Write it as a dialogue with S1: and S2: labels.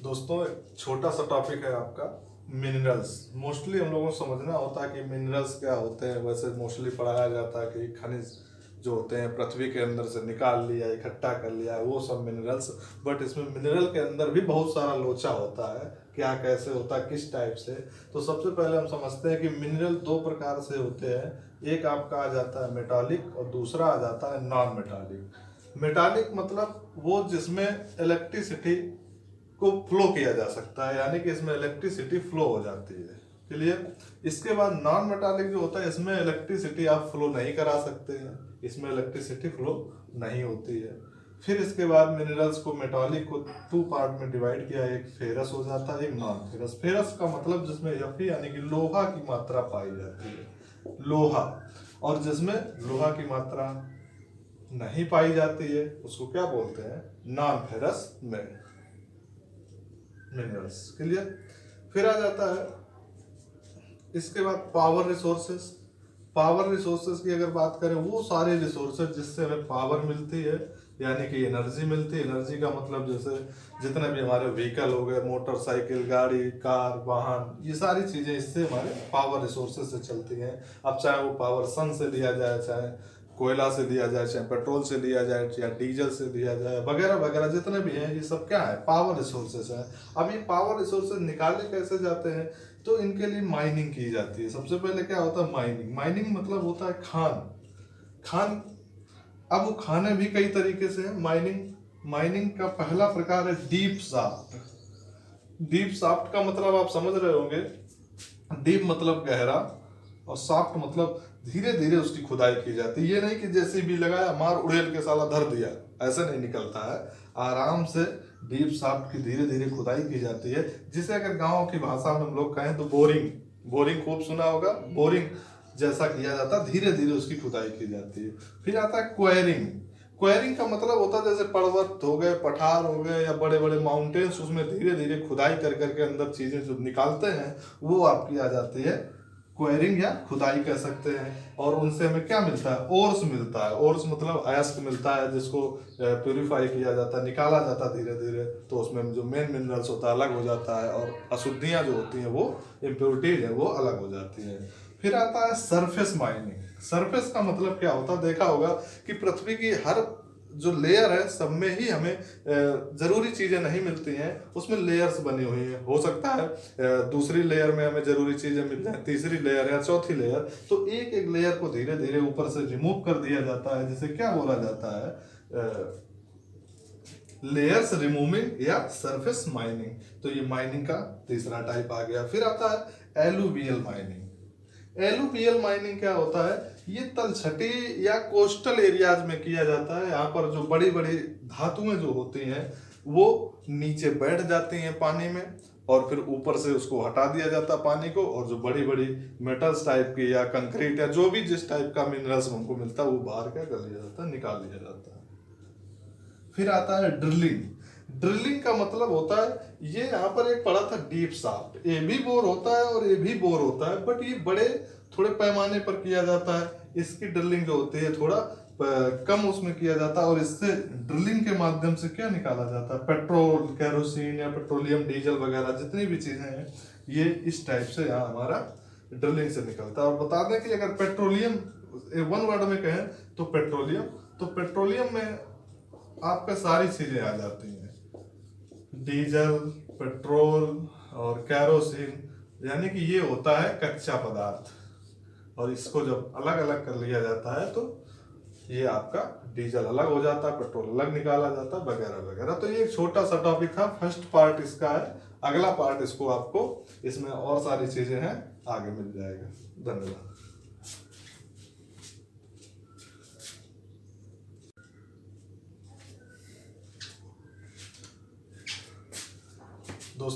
S1: दोस्तों एक छोटा सा टॉपिक है आपका मिनरल्स। मोस्टली हम लोगों को समझना होता है कि मिनरल्स क्या होते हैं। वैसे मोस्टली पढ़ाया जाता है कि खनिज जो होते हैं पृथ्वी के अंदर से निकाल लिया, इकट्ठा कर लिया, वो सब मिनरल्स। बट इसमें मिनरल के अंदर भी बहुत सारा लोचा होता है, क्या कैसे होता है, किस टाइप से। तो सबसे पहले हम समझते हैं कि मिनरल दो प्रकार से होते हैं। एक आपका आ जाता है मेटालिक और दूसरा आ जाता है नॉन मेटालिक। मेटालिक मतलब वो जिसमें इलेक्ट्रिसिटी को फ्लो किया जा सकता है, यानी कि इसमें इलेक्ट्रिसिटी फ्लो हो जाती है। क्लियर। इसके बाद नॉन मेटालिक जो होता है, इसमें इलेक्ट्रिसिटी आप फ्लो नहीं करा सकते हैं, इसमें इलेक्ट्रिसिटी फ्लो नहीं होती है। फिर इसके बाद मिनरल्स को मेटालिक को टू पार्ट में डिवाइड किया, एक फेरस हो जाता है, एक नॉन फेरस। फेरस का मतलब जिसमें Fe यानी कि लोहा की मात्रा पाई जाती है, लोहा। और जिसमें लोहा की मात्रा नहीं पाई जाती है उसको क्या बोलते हैं, नॉन फेरस में मिनरल्स। क्लियर। फिर आ जाता है इसके बाद पावर रिसोर्सेस। पावर रिसोर्सेस की अगर बात करें, वो सारे रिसोर्सेज जिससे हमें पावर मिलती है, यानी कि एनर्जी मिलती है। एनर्जी का मतलब जैसे जितने भी हमारे व्हीकल हो गए, मोटरसाइकिल, गाड़ी, कार, वाहन, ये सारी चीज़ें इससे हमारे पावर रिसोर्सेज से चलती हैं। अब चाहे वो पावर सन से लिया जाए, चाहे कोयला से लिया जाए, चाहे पेट्रोल से लिया जाए, या डीजल से लिया जाए, वगैरह वगैरह जितने भी हैं, ये सब क्या है, पावर रिसोर्सेज है। अब ये पावर रिसोर्सेज निकाले कैसे जाते हैं, तो इनके लिए माइनिंग की जाती है। सबसे पहले क्या होता है, माइनिंग। माइनिंग मतलब होता है खान। खान, अब वो खाने भी कई तरीके से हैं। माइनिंग माइनिंग का पहला प्रकार है डीप शाफ्ट। डीप शाफ्ट का मतलब आप समझ रहे होंगे, डीप मतलब गहरा, और शाफ्ट मतलब धीरे धीरे उसकी खुदाई की जाती है। ये नहीं कि जैसे भी लगाया मार उड़ेल के साला धर दिया, ऐसे नहीं निकलता है। आराम से डीप शाफ्ट की धीरे धीरे खुदाई की जाती है, जिसे अगर गांव की भाषा में हम लोग कहें तो बोरिंग। बोरिंग खूब सुना होगा, बोरिंग जैसा किया जाता है, धीरे धीरे उसकी खुदाई की जाती है। फिर आता है क्वेरिंग। क्वेरिंग का मतलब होता है जैसे पर्वत हो गए, पठार हो गए, या बड़े बड़े माउंटेन्स, उसमें धीरे धीरे खुदाई कर करके अंदर चीजें जो निकालते हैं, वो आपकी आ जाती है क्वेरिंग या खुदाई कह सकते हैं। और उनसे हमें क्या मिलता है, ओर्स मिलता है। ओर्स मतलब अयस्क मिलता है, जिसको प्योरीफाई किया जाता है, निकाला जाता है धीरे धीरे। तो उसमें जो मेन मिनरल्स होता है अलग हो जाता है, और अशुद्धियां जो होती हैं, वो इम्प्योरिटीज है, वो अलग हो जाती है। फिर आता है सरफेस माइनिंग। सरफेस का मतलब क्या होता है, देखा होगा कि पृथ्वी की हर जो लेयर है, सब में ही हमें जरूरी चीजें नहीं मिलती हैं, उसमें लेयर्स बनी हुई हैं। हो सकता है दूसरी लेयर में हमें जरूरी चीजें मिल जाए, तीसरी लेयर या चौथी लेयर। तो एक एक लेयर को धीरे धीरे ऊपर से रिमूव कर दिया जाता है, जिसे क्या बोला जाता है, लेयर्स रिमूविंग या सरफेस माइनिंग। तो ये माइनिंग का तीसरा टाइप आ गया। फिर आता है एलुवियल माइनिंग। एलुवियल माइनिंग क्या होता है, ये तलछटी या कोस्टल एरियाज में किया जाता है। यहाँ पर जो बड़ी बड़ी धातुएं जो होती हैं, वो नीचे बैठ जाती हैं पानी में, और फिर ऊपर से उसको हटा दिया जाता है पानी को, और जो बड़ी बड़ी मेटल्स टाइप की या कंक्रीट या जो भी जिस टाइप का मिनरल्स हमको मिलता है, वो बाहर क्या कर लिया जाता है, निकाल लिया जाता है। फिर आता है ड्रिलिंग। ड्रिलिंग का मतलब होता है, ये यहाँ पर एक पड़ा था डीप शाफ्ट, ये भी बोर होता है और ये भी बोर होता है, बट ये बड़े थोड़े पैमाने पर किया जाता है। इसकी ड्रिलिंग जो होती है थोड़ा कम उसमें किया जाता है, और इससे ड्रिलिंग के माध्यम से क्या निकाला जाता है, पेट्रोल, केरोसिन या पेट्रोलियम, डीजल वगैरह जितनी भी चीजें हैं, ये इस टाइप से यहाँ हमारा ड्रिलिंग से निकलता है। और बता दें कि अगर पेट्रोलियम वन वर्ड में कहें तो पेट्रोलियम, तो पेट्रोलियम में आपका सारी चीजें आ जाती हैं, डीजल, पेट्रोल और कैरोसिन, यानी कि ये होता है कच्चा पदार्थ। और इसको जब अलग अलग कर लिया जाता है, तो ये आपका डीजल अलग हो जाता है, पेट्रोल अलग निकाला जाता है, वगैरह वगैरह। तो ये एक छोटा सा टॉपिक था, फर्स्ट पार्ट इसका है। अगला पार्ट इसको आपको, इसमें और सारी चीजें हैं, आगे मिल जाएगा। धन्यवाद।